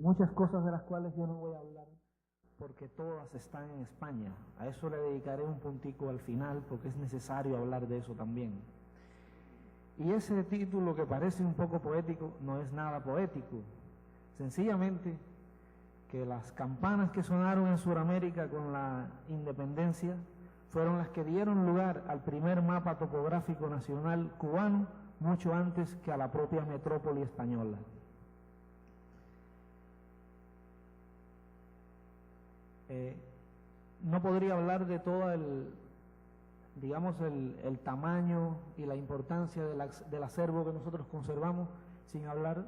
muchas cosas de las cuales yo no voy a hablar porque todas están en España. A eso le dedicaré un puntico al final porque es necesario hablar de eso también. Y ese título que parece un poco poético no es nada poético. Sencillamente que las campanas que sonaron en Sudamérica con la independencia fueron las que dieron lugar al primer mapa topográfico nacional cubano mucho antes que a la propia metrópoli española. No podría hablar de todo el tamaño y la importancia del acervo que nosotros conservamos sin hablar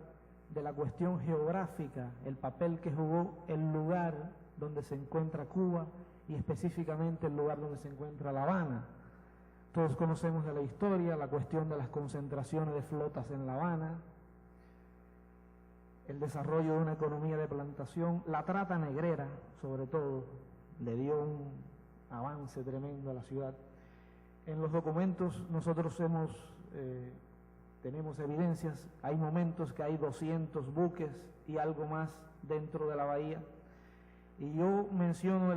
de la cuestión geográfica, el papel que jugó el lugar donde se encuentra Cuba y específicamente el lugar donde se encuentra La Habana. Todos conocemos de la historia, la cuestión de las concentraciones de flotas en La Habana, el desarrollo de una economía de plantación, la trata negrera, sobre todo, le dio un avance tremendo a la ciudad. En los documentos nosotros tenemos evidencias, hay momentos que hay 200 buques y algo más dentro de la bahía. Y yo menciono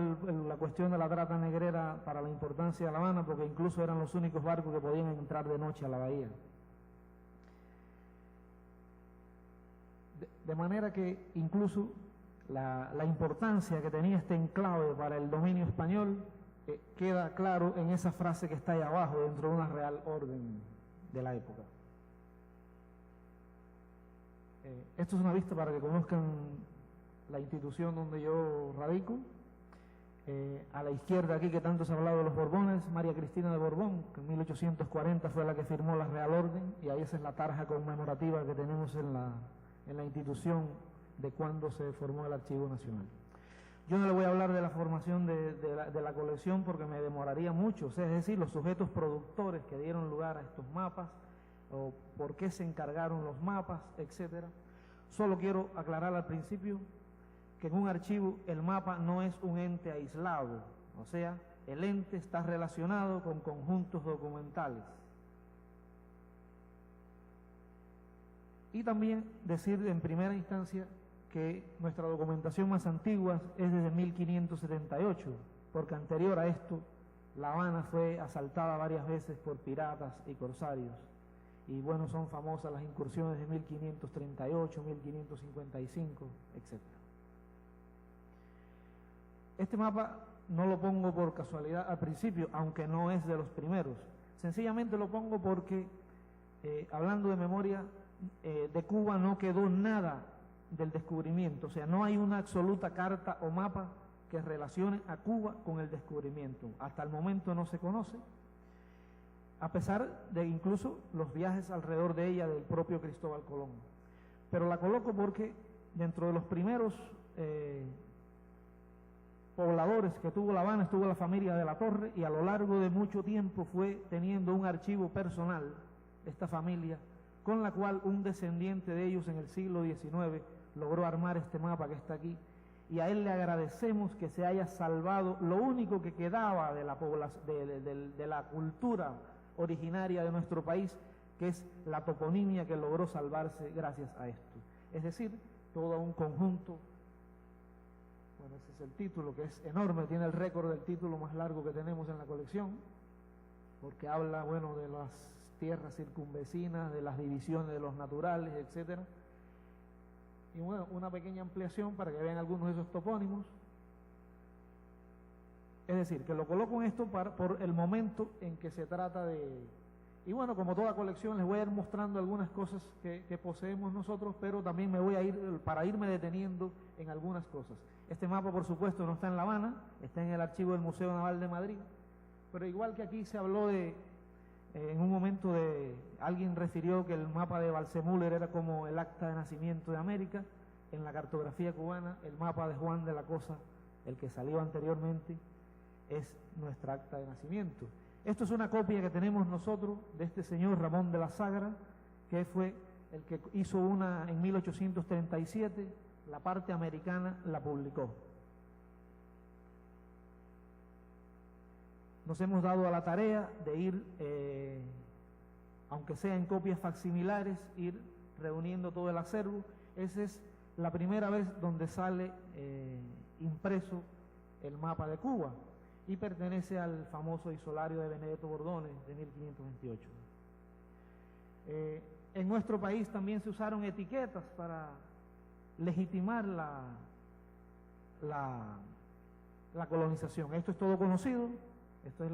la cuestión de la trata negrera para la importancia de La Habana, porque incluso eran los únicos barcos que podían entrar de noche a la bahía. De manera que incluso la importancia que tenía este enclave para el dominio español queda claro en esa frase que está ahí abajo, dentro de una real orden de la época. Esto es una vista para que conozcan la institución donde yo radico. A la izquierda aquí, que tanto se ha hablado de los Borbones, María Cristina de Borbón, que en 1840 fue la que firmó la Real Orden, y ahí esa es la tarja conmemorativa que tenemos en la institución de cuando se formó el Archivo Nacional. Yo no le voy a hablar de la formación de la colección porque me demoraría mucho, es decir, los sujetos productores que dieron lugar a estos mapas, o por qué se encargaron los mapas, etcétera. Solo quiero aclarar al principio que en un archivo el mapa no es un ente aislado, o sea, el ente está relacionado con conjuntos documentales. Y también decir en primera instancia que nuestra documentación más antigua es desde 1578, porque anterior a esto La Habana fue asaltada varias veces por piratas y corsarios. Y bueno, son famosas las incursiones de 1538, 1555, etc. Este mapa no lo pongo por casualidad al principio, aunque no es de los primeros. Sencillamente lo pongo porque, hablando de memoria, de Cuba no quedó nada del descubrimiento. O sea, no hay una absoluta carta o mapa que relacione a Cuba con el descubrimiento. Hasta el momento no se conoce, a pesar de incluso los viajes alrededor de ella del propio Cristóbal Colón. Pero la coloco porque dentro de los primeros pobladores que tuvo La Habana estuvo la familia de la Torre, y a lo largo de mucho tiempo fue teniendo un archivo personal esta familia, con la cual un descendiente de ellos en el siglo XIX logró armar este mapa que está aquí, y a él le agradecemos que se haya salvado lo único que quedaba de la cultura originaria de nuestro país, que es la toponimia, que logró salvarse gracias a esto. Es decir, todo un conjunto. Bueno, ese es el título, que es enorme, tiene el récord del título más largo que tenemos en la colección, porque habla, bueno, de las tierras circunvecinas, de las divisiones de los naturales, etcétera. Y bueno, una pequeña ampliación para que vean algunos de esos topónimos. Es decir, que lo coloco en esto por el momento en que se trata de... Y bueno, como toda colección, les voy a ir mostrando algunas cosas que poseemos nosotros, pero también me voy a ir, para irme deteniendo en algunas cosas. Este mapa, por supuesto, no está en La Habana, está en el archivo del Museo Naval de Madrid, pero igual que aquí se habló de... en un momento alguien refirió que el mapa de Balsemüller era como el acta de nacimiento de América. En la cartografía cubana, el mapa de Juan de la Cosa, el que salió anteriormente, es nuestra acta de nacimiento. Esto es una copia que tenemos nosotros de este señor Ramón de la Sagra, que fue el que hizo una en 1837, la parte americana la publicó. Nos hemos dado a la tarea de ir, aunque sea en copias facsimilares, ir reuniendo todo el acervo. Ese es la primera vez donde sale impreso el mapa de Cuba, y pertenece al famoso Isolario de Benedetto Bordone de 1528. En nuestro país también se usaron etiquetas para legitimar la colonización. Esto es todo conocido. Esto es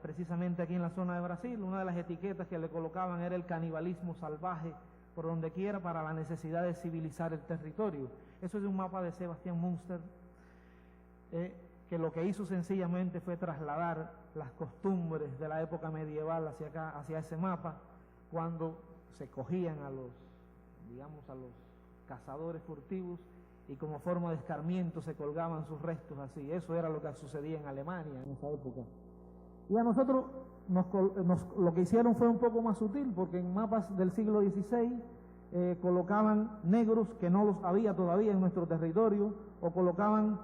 precisamente aquí en la zona de Brasil. Una de las etiquetas que le colocaban era el canibalismo salvaje por donde quiera para la necesidad de civilizar el territorio. Eso es de un mapa de Sebastián Münster, que lo que hizo sencillamente fue trasladar las costumbres de la época medieval hacia acá, hacia ese mapa, cuando se cogían a los cazadores furtivos y como forma de escarmiento se colgaban sus restos así. Eso era lo que sucedía en Alemania en esa época. Y a nosotros lo que hicieron fue un poco más sutil, porque en mapas del siglo XVI colocaban negros que no los había todavía en nuestro territorio, o colocaban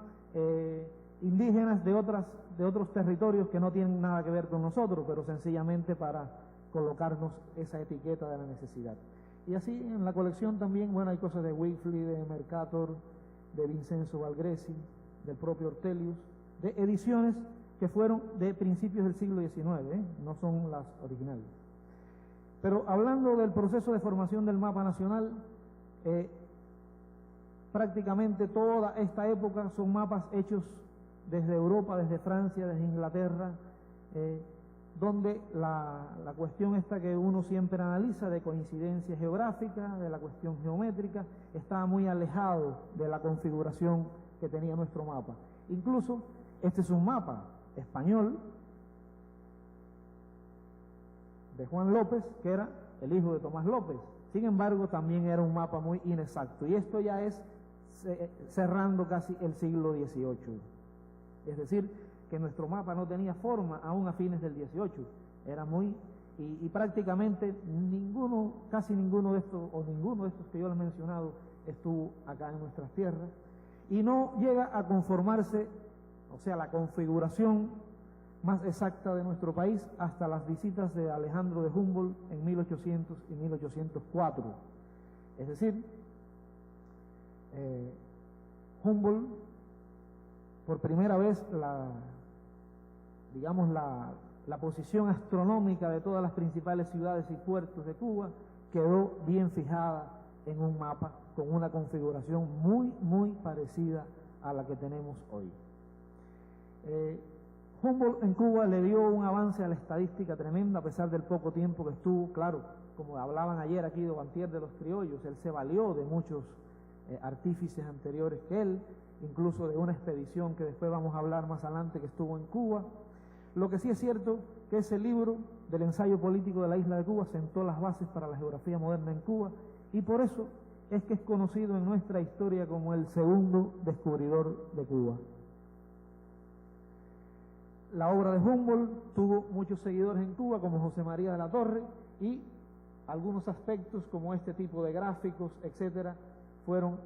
indígenas de otros territorios que no tienen nada que ver con nosotros, pero sencillamente para colocarnos esa etiqueta de la necesidad. Y así en la colección también, bueno, hay cosas de Wigfly, de Mercator, de Vincenzo Valgresi, del propio Ortelius, de ediciones que fueron de principios del siglo XIX, no son las originales. Pero hablando del proceso de formación del mapa nacional, prácticamente toda esta época son mapas hechos desde Europa, desde Francia, desde Inglaterra, donde la cuestión esta que uno siempre analiza de coincidencia geográfica, de la cuestión geométrica, estaba muy alejado de la configuración que tenía nuestro mapa. Incluso este es un mapa español de Juan López, que era el hijo de Tomás López. Sin embargo, también era un mapa muy inexacto, y esto ya es cerrando casi el siglo XVIII. Es decir, que nuestro mapa no tenía forma aún a fines del XVIII. Era y prácticamente casi ninguno de estos, o ninguno de estos que yo les he mencionado, estuvo acá en nuestras tierras, y no llega a conformarse, o sea, la configuración más exacta de nuestro país hasta las visitas de Alejandro de Humboldt en 1800 y 1804. Es decir, Humboldt, por primera vez, la posición astronómica de todas las principales ciudades y puertos de Cuba quedó bien fijada en un mapa con una configuración muy, muy parecida a la que tenemos hoy. Humboldt en Cuba le dio un avance a la estadística tremenda a pesar del poco tiempo que estuvo. Claro, como hablaban ayer aquí de antier de los criollos, él se valió de muchos artífices anteriores que él, incluso de una expedición que después vamos a hablar más adelante que estuvo en Cuba. Lo que sí es cierto que ese libro del ensayo político de la isla de Cuba sentó las bases para la geografía moderna en Cuba, y por eso es que es conocido en nuestra historia como el segundo descubridor de Cuba. La obra de Humboldt tuvo muchos seguidores en Cuba, como José María de la Torre, y algunos aspectos como este tipo de gráficos, etcétera, fueron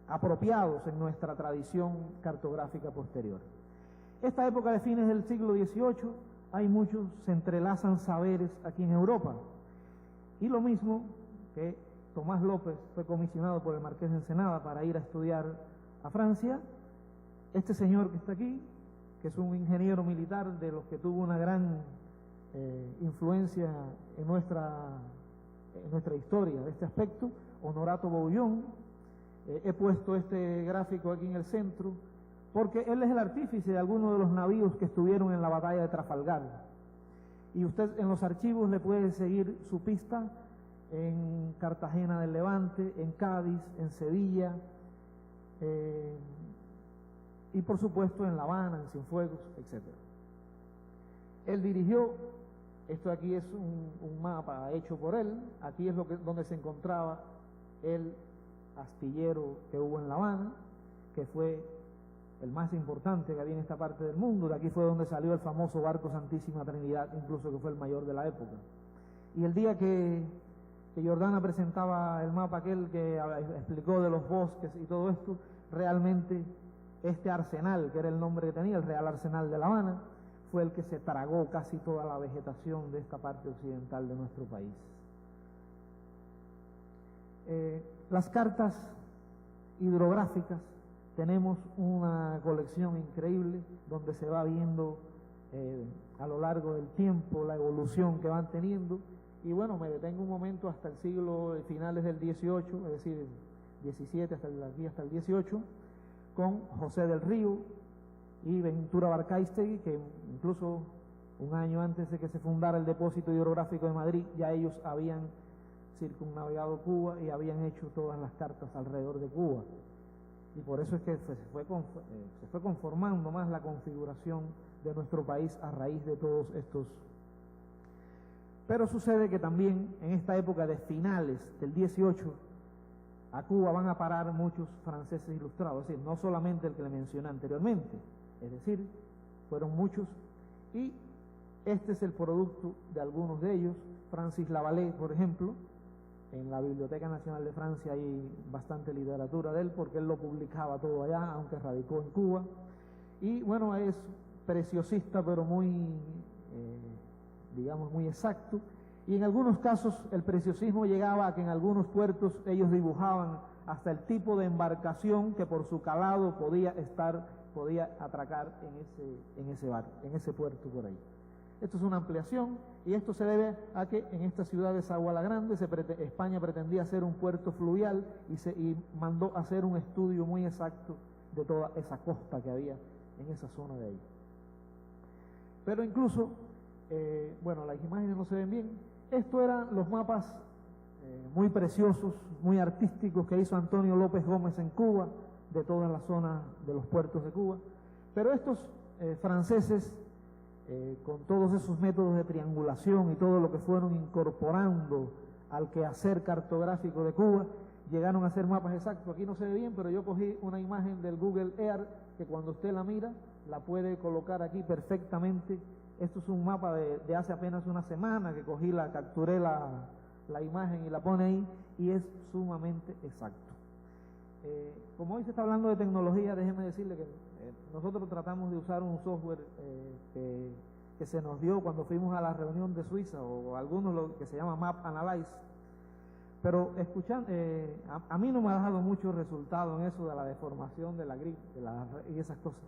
apropiados en nuestra tradición cartográfica posterior. Esta época de fines del siglo XVIII, se entrelazan saberes aquí en Europa, y lo mismo que Tomás López fue comisionado por el Marqués de Ensenada para ir a estudiar a Francia, este señor que está aquí, que es un ingeniero militar de los que tuvo una gran influencia en nuestra historia de este aspecto, Honorato Bouillon. He puesto este gráfico aquí en el centro porque él es el artífice de algunos de los navíos que estuvieron en la batalla de Trafalgar, y usted en los archivos le puede seguir su pista en Cartagena del Levante, en Cádiz, en Sevilla, y por supuesto en La Habana, en Cienfuegos, etc. Él dirigió, esto aquí es un mapa hecho por él, aquí es donde se encontraba el astillero que hubo en La Habana, que fue el más importante que había en esta parte del mundo. De aquí fue donde salió el famoso barco Santísima Trinidad, incluso que fue el mayor de la época. Y el día que Jordana presentaba el mapa aquel que explicó de los bosques y todo esto, realmente este arsenal, que era el nombre que tenía, el Real Arsenal de La Habana, fue el que se tragó casi toda la vegetación de esta parte occidental de nuestro país. Las cartas hidrográficas, tenemos una colección increíble donde se va viendo a lo largo del tiempo la evolución que van teniendo. Y bueno, me detengo un momento hasta el siglo finales del 18, es decir, 17 hasta el 18, con José del Río y Ventura Barcaistegui, que incluso un año antes de que se fundara el depósito hidrográfico de Madrid, ya ellos habían circunnavegado Cuba y habían hecho todas las cartas alrededor de Cuba. Y por eso es que se fue conformando más la configuración de nuestro país a raíz de todos estos. Pero sucede que también en esta época de finales del 18, a Cuba van a parar muchos franceses ilustrados, es decir, no solamente el que le mencioné anteriormente, es decir, fueron muchos, y este es el producto de algunos de ellos. Francis Lavallee, por ejemplo, en la Biblioteca Nacional de Francia hay bastante literatura de él, porque él lo publicaba todo allá, aunque radicó en Cuba. Y bueno, es preciosista, pero muy, digamos, muy exacto. Y en algunos casos el preciosismo llegaba a que en algunos puertos ellos dibujaban hasta el tipo de embarcación que por su calado podía atracar en ese puerto por ahí. Esto es una ampliación, y esto se debe a que en esta ciudad de Sagua la Grande España pretendía hacer un puerto fluvial y mandó a hacer un estudio muy exacto de toda esa costa que había en esa zona de ahí. Pero incluso, bueno, las imágenes no se ven bien. Estos eran los mapas muy preciosos, muy artísticos que hizo Antonio López Gómez en Cuba, de toda la zona de los puertos de Cuba. Pero estos franceses, con todos esos métodos de triangulación y todo lo que fueron incorporando al quehacer cartográfico de Cuba, llegaron a hacer mapas exactos. Aquí no se ve bien, pero yo cogí una imagen del Google Earth que cuando usted la mira, la puede colocar aquí perfectamente. Esto es un mapa de hace apenas una semana que cogí, capturé la imagen y la pone ahí, y es sumamente exacto. Como hoy se está hablando de tecnología, déjeme decirle que nosotros tratamos de usar un software que se nos dio cuando fuimos a la reunión de Suiza, o algunos lo que se llama Map Analyze, pero escuchando, a mí no me ha dado mucho resultado en eso de la deformación de la grid y esas cosas.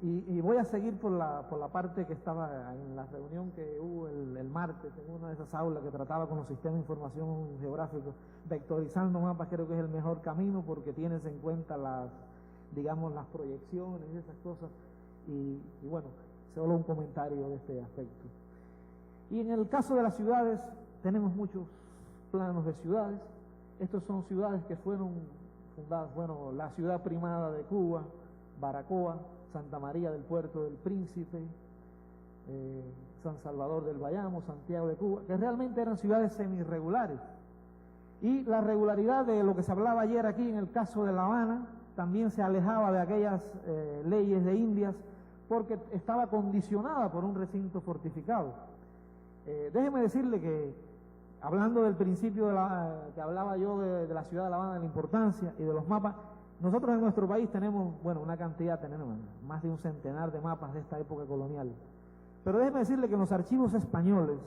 Y voy a seguir por la parte que estaba en la reunión que hubo el martes en una de esas aulas que trataba con los sistemas de información geográficos. Vectorizando mapas creo que es el mejor camino, porque tienes en cuenta las proyecciones y esas cosas. Y bueno, solo un comentario de este aspecto. Y en el caso de las ciudades, tenemos muchos planos de ciudades. Estos son ciudades que fueron fundadas, bueno, la ciudad primada de Cuba, Baracoa, Santa María del Puerto del Príncipe, San Salvador del Bayamo, Santiago de Cuba, que realmente eran ciudades semirregulares. Y la regularidad de lo que se hablaba ayer aquí en el caso de La Habana también se alejaba de aquellas leyes de Indias, porque estaba condicionada por un recinto fortificado. Déjeme decirle que, hablando del principio que hablaba yo de la ciudad de La Habana, de la importancia y de los mapas, nosotros en nuestro país tenemos, bueno, tenemos más de un centenar de mapas de esta época colonial. Pero déjeme decirle que en los archivos españoles,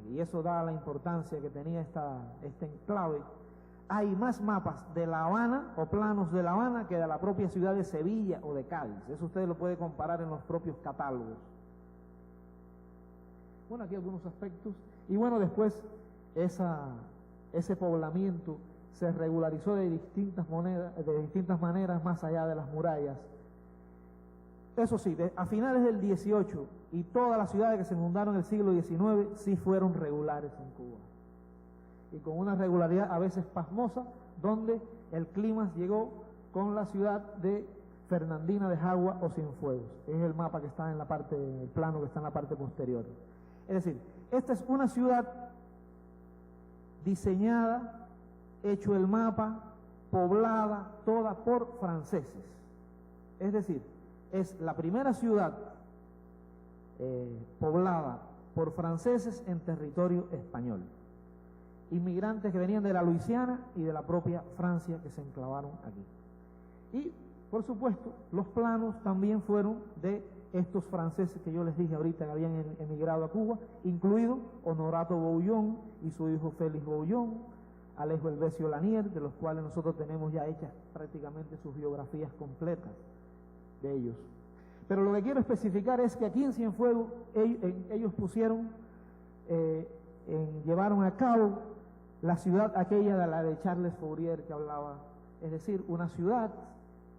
y eso da la importancia que tenía este enclave, hay más mapas de La Habana o planos de La Habana que de la propia ciudad de Sevilla o de Cádiz. Eso usted lo puede comparar en los propios catálogos. Bueno, aquí algunos aspectos. Y bueno, después ese poblamiento se regularizó de distintas maneras más allá de las murallas. Eso sí, a finales del 18 y todas las ciudades que se fundaron en el siglo XIX sí fueron regulares en Cuba. Y con una regularidad a veces pasmosa, donde el clima llegó con la ciudad de Fernandina de Jagua o Cienfuegos. Es el mapa que está el plano que está en la parte posterior. Es decir, esta es una ciudad diseñada, hecho el mapa, poblada, toda por franceses. Es decir, es la primera ciudad poblada por franceses en territorio español. Inmigrantes que venían de la Luisiana y de la propia Francia que se enclavaron aquí. Y, por supuesto, los planos también fueron de estos franceses que yo les dije ahorita que habían emigrado a Cuba, incluido Honorato Bouillon y su hijo Félix Bouillon, Alejo Helvecio Lanier, de los cuales nosotros tenemos ya hechas prácticamente sus biografías completas de ellos. Pero lo que quiero especificar es que aquí en Cienfuegos ellos pusieron, llevaron a cabo la ciudad aquella de la de Charles Fourier que hablaba, es decir, una ciudad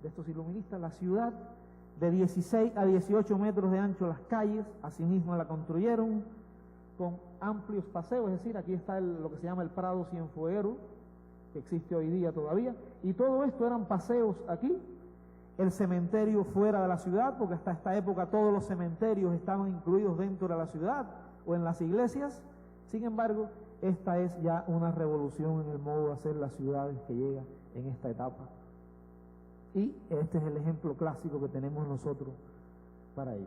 de estos iluministas, la ciudad de 16 a 18 metros de ancho las calles, asimismo la construyeron con amplios paseos, es decir, aquí está lo que se llama el Prado Cienfueguero, que existe hoy día todavía, y todo esto eran paseos aquí, el cementerio fuera de la ciudad, porque hasta esta época todos los cementerios estaban incluidos dentro de la ciudad o en las iglesias. Sin embargo, esta es ya una revolución en el modo de hacer las ciudades que llega en esta etapa. Y este es el ejemplo clásico que tenemos nosotros para ello.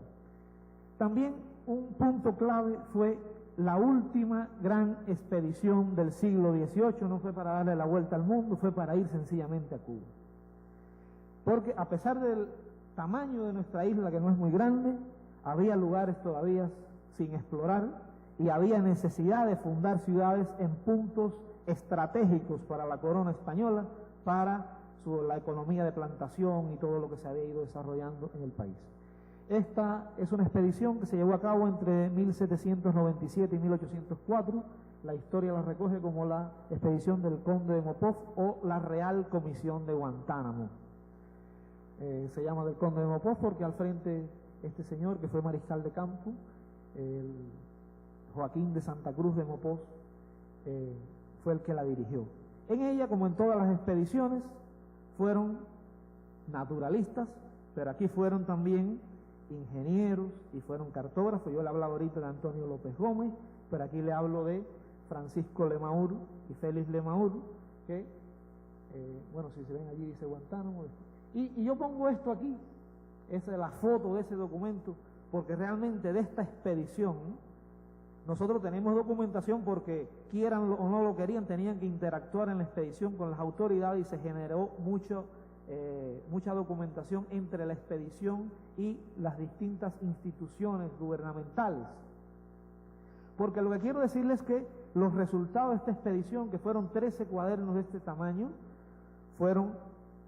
También un punto clave fue la última gran expedición del siglo XVIII, no fue para darle la vuelta al mundo, fue para ir sencillamente a Cuba. Porque a pesar del tamaño de nuestra isla, que no es muy grande, había lugares todavía sin explorar y había necesidad de fundar ciudades en puntos estratégicos para la corona española, para la economía de plantación y todo lo que se había ido desarrollando en el país. Esta es una expedición que se llevó a cabo entre 1797 y 1804. La historia la recoge como la expedición del Conde de Mopov o la Real Comisión de Guantánamo. Se llama del Conde de Mopov porque al frente este señor que fue mariscal de campo, el Joaquín de Santa Cruz de Mopov, fue el que la dirigió. En ella, como en todas las expediciones, fueron naturalistas, pero aquí fueron también ingenieros y fueron cartógrafos. Yo le hablaba ahorita de Antonio López Gómez, pero aquí le hablo de Francisco Lemaur y Félix Lemaur, que, bueno, si se ven allí dice Guantánamo. Y yo pongo esto aquí, esa es la foto de ese documento, porque realmente de esta expedición nosotros tenemos documentación porque quieran o no lo querían, tenían que interactuar en la expedición con las autoridades y se generó mucha documentación entre la expedición y las distintas instituciones gubernamentales. Porque lo que quiero decirles es que los resultados de esta expedición, que fueron 13 cuadernos de este tamaño, fueron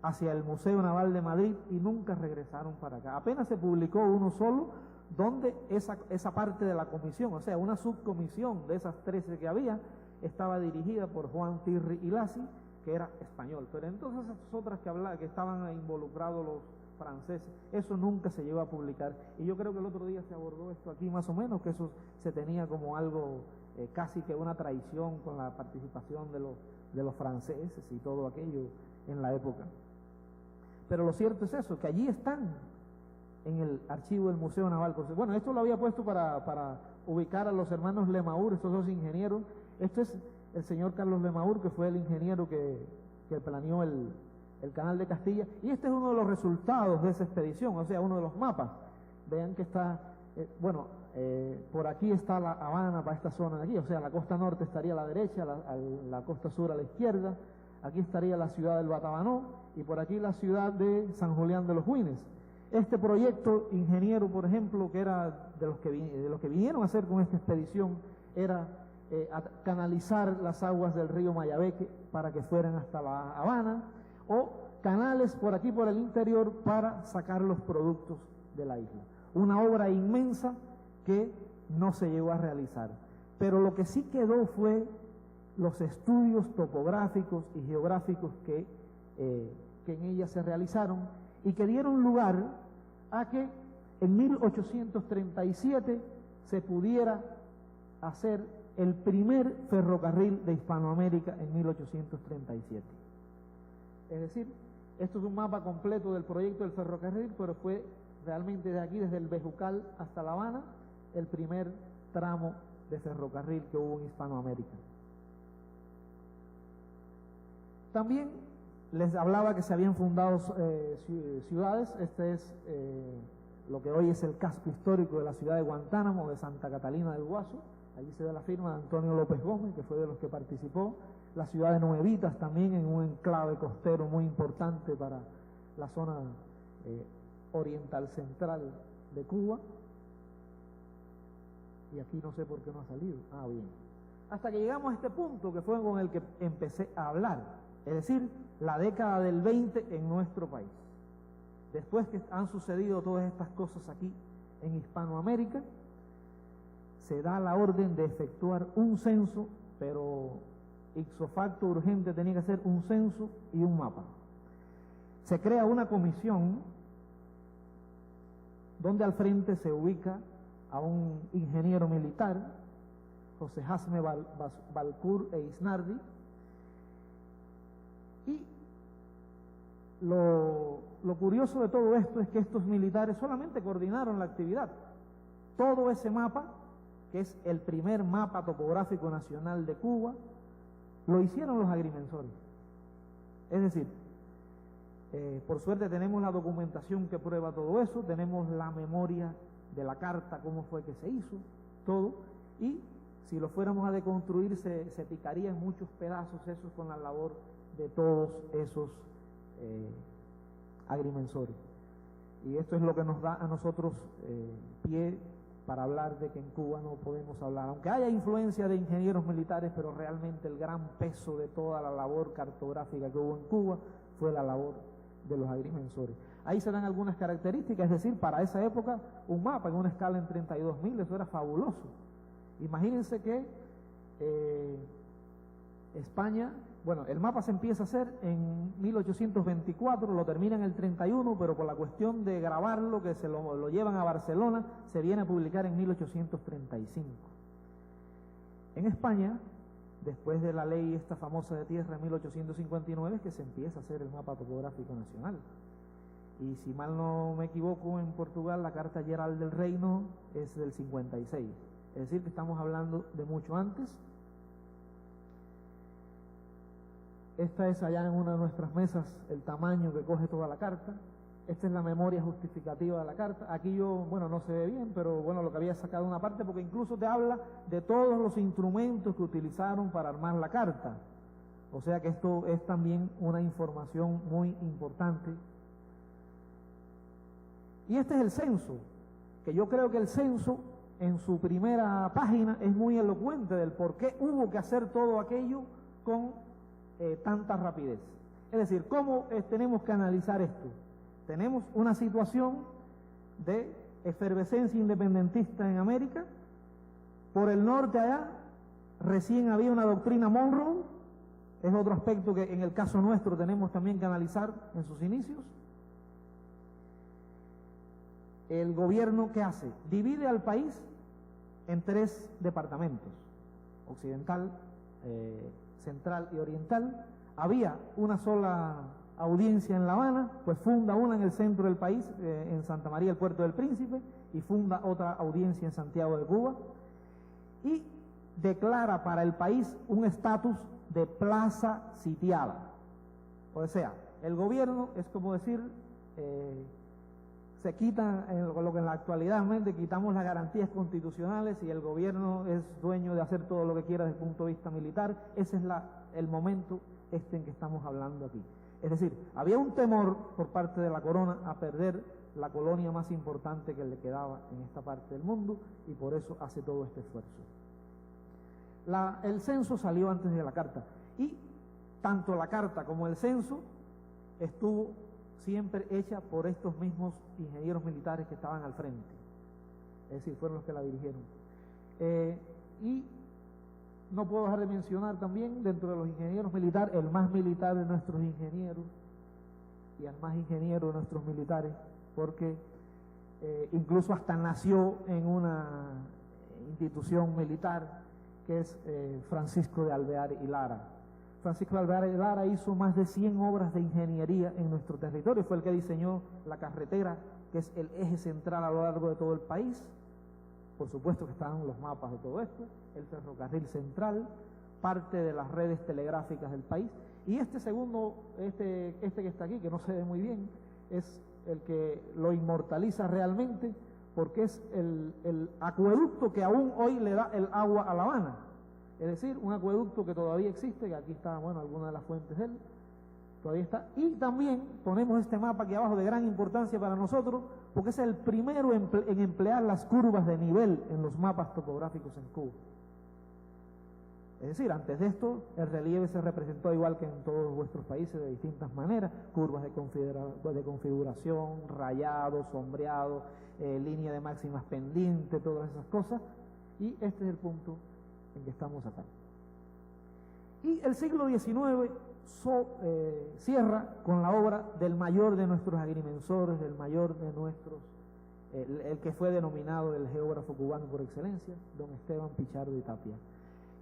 hacia el Museo Naval de Madrid y nunca regresaron para acá. Apenas se publicó uno solo, donde esa parte de la comisión, o sea, una subcomisión de esas 13 que había, estaba dirigida por Juan Tirri y Lacy, que era español. Pero entonces esas otras que estaban involucrados los franceses, eso nunca se llevó a publicar. Y yo creo que el otro día se abordó esto aquí más o menos, que eso se tenía como algo casi que una traición con la participación de los franceses y todo aquello en la época. Pero lo cierto es eso, que allí están en el archivo del Museo Naval. Bueno, esto lo había puesto para ubicar a los hermanos Lemaur, estos dos ingenieros. Este es el señor Carlos Lemaur, que fue el ingeniero que planeó el Canal de Castilla, y este es uno de los resultados de esa expedición, o sea, uno de los mapas. Vean que está, por aquí está La Habana, para esta zona de aquí, o sea, la costa norte estaría a la derecha, la costa sur a la izquierda, aquí estaría la ciudad del Batabanó, y por aquí la ciudad de San Julián de los Huines. Este proyecto ingeniero, por ejemplo, que era de los que vinieron a hacer con esta expedición, era canalizar las aguas del río Mayabeque para que fueran hasta La Habana, o canales por aquí por el interior para sacar los productos de la isla. Una obra inmensa que no se llegó a realizar. Pero lo que sí quedó fue los estudios topográficos y geográficos que en ella se realizaron y que dieron lugar a que en 1837 se pudiera hacer el primer ferrocarril de Hispanoamérica en 1837. Es decir, esto es un mapa completo del proyecto del ferrocarril, pero fue realmente de aquí, desde el Bejucal hasta La Habana, el primer tramo de ferrocarril que hubo en Hispanoamérica. También les hablaba que se habían fundado ciudades. Este es lo que hoy es el casco histórico de la ciudad de Guantánamo, de Santa Catalina del Guaso. Allí se ve la firma de Antonio López Gómez, que fue de los que participó. La ciudad de Nuevitas también, en un enclave costero muy importante para la zona oriental central de Cuba. Y aquí no sé por qué no ha salido. Ah, bien. hasta que llegamos a este punto que fue con el que empecé a hablar, es decir, la década del 20 en nuestro país. Después que han sucedido todas estas cosas aquí en Hispanoamérica, se da la orden de efectuar un censo, pero ipso facto urgente tenía que ser un censo y un mapa. Se crea una comisión donde al frente se ubica a un ingeniero militar, José Jasme Balcour e Isnardi, y lo curioso de todo esto es que estos militares solamente coordinaron la actividad. Todo ese mapa, que es el primer mapa topográfico nacional de Cuba, lo hicieron los agrimensores. Es decir, por suerte tenemos la documentación que prueba todo eso, tenemos la memoria de la carta, cómo fue que se hizo, todo, y si lo fuéramos a deconstruir se picaría en muchos pedazos eso con la labor de todos esos agrimensores. Y esto es lo que nos da a nosotros pie para hablar de que en Cuba no podemos hablar, aunque haya influencia de ingenieros militares, pero realmente el gran peso de toda la labor cartográfica que hubo en Cuba fue la labor de los agrimensores. Ahí se dan algunas características, es decir, para esa época un mapa en una escala en 32.000, eso era fabuloso. Imagínense que España, bueno, el mapa se empieza a hacer en 1824, lo termina en el 31, pero por la cuestión de grabarlo, que se lo llevan a Barcelona, se viene a publicar en 1835. En España, después de la ley esta famosa de tierra en 1859, es que se empieza a hacer el mapa topográfico nacional. Y si mal no me equivoco, en Portugal la Carta Geral del Reino es del 56. Es decir, que estamos hablando de mucho antes. Esta es allá en una de nuestras mesas el tamaño que coge toda la carta. Esta es la memoria justificativa de la carta. Aquí yo, bueno, no se ve bien, pero bueno, lo que había sacado una parte, porque incluso te habla de todos los instrumentos que utilizaron para armar la carta. O sea que esto es también una información muy importante. Y este es el censo, que yo creo que el censo en su primera página es muy elocuente del por qué hubo que hacer todo aquello con tanta rapidez. Es decir, ¿cómo tenemos que analizar esto? Tenemos una situación de efervescencia independentista en América. Por el norte allá, recién había una doctrina Monroe, es otro aspecto que en el caso nuestro tenemos también que analizar en sus inicios. El gobierno, ¿qué hace? Divide al país en 3 departamentos, occidental, central y oriental. Había una sola audiencia en La Habana, pues funda una en el centro del país, en Santa María, el Puerto del Príncipe, y funda otra audiencia en Santiago de Cuba, y declara para el país un estatus de plaza sitiada. O sea, el gobierno es como decir, se quita, lo que en la actualidad quitamos las garantías constitucionales y el gobierno es dueño de hacer todo lo que quiera desde el punto de vista militar. Ese es el momento en que estamos hablando aquí. Es decir, había un temor por parte de la corona a perder la colonia más importante que le quedaba en esta parte del mundo, y por eso hace todo este esfuerzo. El censo salió antes de la carta, y tanto la carta como el censo estuvo siempre hecha por estos mismos ingenieros militares que estaban al frente, es decir, fueron los que la dirigieron. Y no puedo dejar de mencionar también, dentro de los ingenieros militares, el más militar de nuestros ingenieros y el más ingeniero de nuestros militares, porque incluso hasta nació en una institución militar, que es Francisco de Alvear y Lara. Francisco de Alvear y Lara hizo más de 100 obras de ingeniería en nuestro territorio. Fue el que diseñó la carretera, que es el eje central a lo largo de todo el país. Por supuesto que están los mapas de todo esto, el ferrocarril central, parte de las redes telegráficas del país. Y este segundo, este que está aquí, que no se ve muy bien, es el que lo inmortaliza realmente, porque es el acueducto que aún hoy le da el agua a La Habana. Es decir, un acueducto que todavía existe, que aquí está, bueno, alguna de las fuentes de él, todavía está. Y también ponemos este mapa aquí abajo de gran importancia para nosotros, porque es el primero en emplear las curvas de nivel en los mapas topográficos en Cuba. Es decir, antes de esto, el relieve se representó igual que en todos vuestros países de distintas maneras, curvas de configuración, rayado, sombreado, línea de máximas pendiente, todas esas cosas, y este es el punto en que estamos acá. Y el siglo XIX cierra con la obra del mayor de nuestros agrimensores, del mayor de nuestros, el que fue denominado el geógrafo cubano por excelencia, don Esteban Pichardo y Tapia.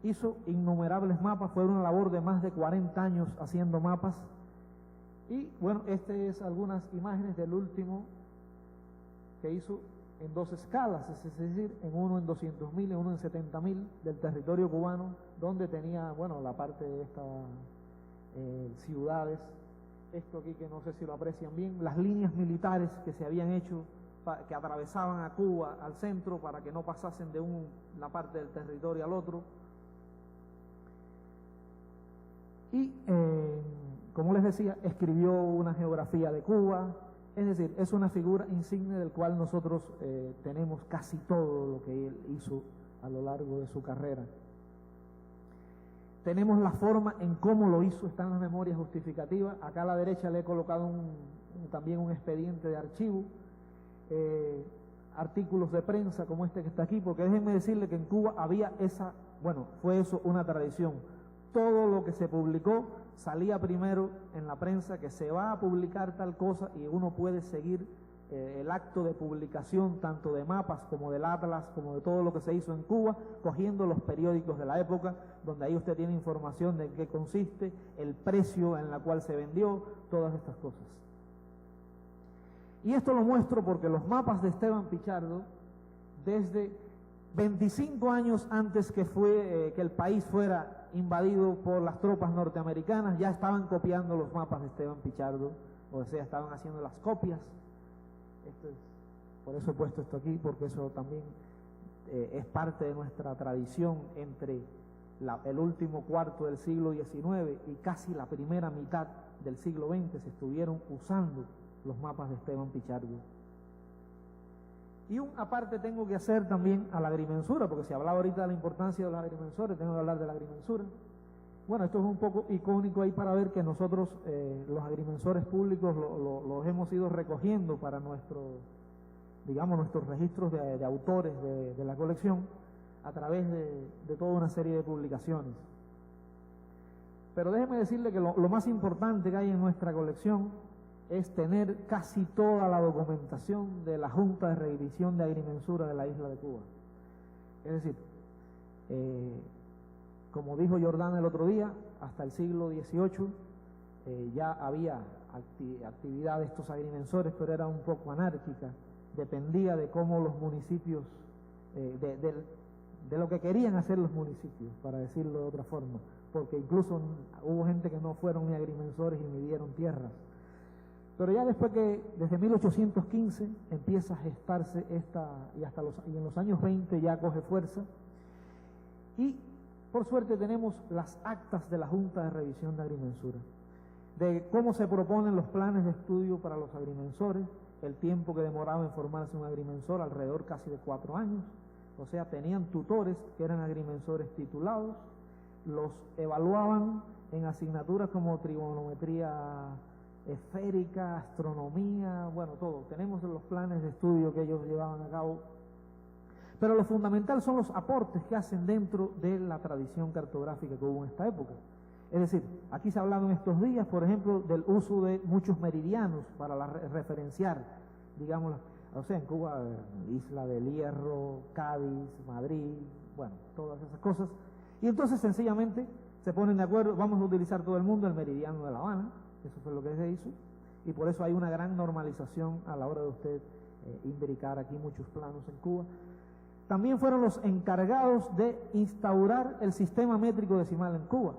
Hizo innumerables mapas, fue una labor de más de 40 años haciendo mapas. Y bueno, es algunas imágenes del último que hizo en dos escalas, es decir, en uno en 200.000, en uno en 70.000 del territorio cubano, donde tenía, bueno, la parte de estas ciudades, esto aquí que no sé si lo aprecian bien, las líneas militares que se habían hecho, que atravesaban a Cuba al centro para que no pasasen de una parte del territorio al otro. Y, como les decía, escribió una geografía de Cuba, es decir, es una figura insigne del cual nosotros tenemos casi todo lo que él hizo a lo largo de su carrera. Tenemos la forma en cómo lo hizo, están las memorias justificativas. Acá a la derecha le he colocado también un expediente de archivo, artículos de prensa como este que está aquí, porque déjenme decirle que en Cuba había fue eso una tradición. Todo lo que se publicó salía primero en la prensa, que se va a publicar tal cosa, y uno puede seguir el acto de publicación tanto de mapas como del atlas, como de todo lo que se hizo en Cuba, cogiendo los periódicos de la época, donde ahí usted tiene información de qué consiste, el precio en la cual se vendió, todas estas cosas. Y esto lo muestro porque los mapas de Esteban Pichardo, desde 25 años antes que el país fuera invadido por las tropas norteamericanas, ya estaban copiando los mapas de Esteban Pichardo, o sea, estaban haciendo las copias. Por eso he puesto esto aquí, porque eso también es parte de nuestra tradición entre el último cuarto del siglo XIX y casi la primera mitad del siglo XX se estuvieron usando los mapas de Esteban Pichardo. Y aparte tengo que hacer también a la agrimensura, porque se hablaba ahorita de la importancia de los agrimensores, tengo que hablar de la agrimensura. Bueno, esto es un poco icónico ahí para ver que nosotros, los agrimensores públicos, los hemos ido recogiendo para nuestros registros de autores de la colección a través de toda una serie de publicaciones. Pero déjeme decirle que lo más importante que hay en nuestra colección es tener casi toda la documentación de la Junta de Revisión de Agrimensura de la isla de Cuba. Es decir, como dijo Jordán el otro día, hasta el siglo XVIII ya había actividad de estos agrimensores, pero era un poco anárquica, dependía de cómo los municipios, de lo que querían hacer los municipios, para decirlo de otra forma, porque incluso hubo gente que no fueron ni agrimensores y midieron tierras. Pero ya después que, desde 1815, empieza a gestarse y en los años 20 ya coge fuerza, y por suerte tenemos las actas de la Junta de Revisión de Agrimensura, de cómo se proponen los planes de estudio para los agrimensores, el tiempo que demoraba en formarse un agrimensor, alrededor casi de 4 años, o sea, tenían tutores que eran agrimensores titulados, los evaluaban en asignaturas como trigonometría esférica, astronomía, bueno, todo. Tenemos los planes de estudio que ellos llevaban a cabo. Pero lo fundamental son los aportes que hacen dentro de la tradición cartográfica que hubo en esta época. Es decir, aquí se ha hablado en estos días, por ejemplo, del uso de muchos meridianos para referenciar, digamos, o sea, en Cuba, Isla del Hierro, Cádiz, Madrid, bueno, todas esas cosas. Y entonces sencillamente se ponen de acuerdo, vamos a utilizar todo el mundo el meridiano de La Habana. Eso fue lo que se hizo, y por eso hay una gran normalización a la hora de usted imbricar aquí muchos planos en Cuba. También fueron los encargados de instaurar el sistema métrico decimal en Cuba.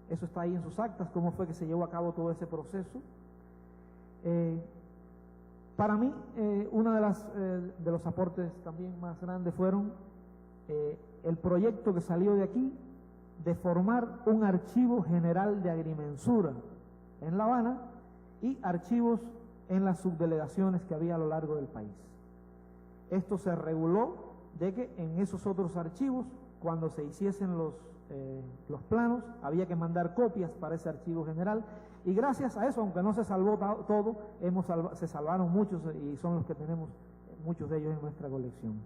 Eso está ahí en sus actas, cómo fue que se llevó a cabo todo ese proceso. Para mí, uno de los aportes también más grandes fueron el proyecto que salió de aquí de formar un archivo general de agrimensura en La Habana y archivos en las subdelegaciones que había a lo largo del país. Esto se reguló de que en esos otros archivos, cuando se hiciesen los planos, había que mandar copias para ese archivo general, y gracias a eso, aunque no se salvó todo, se salvaron muchos y son los que tenemos, muchos de ellos en nuestra colección.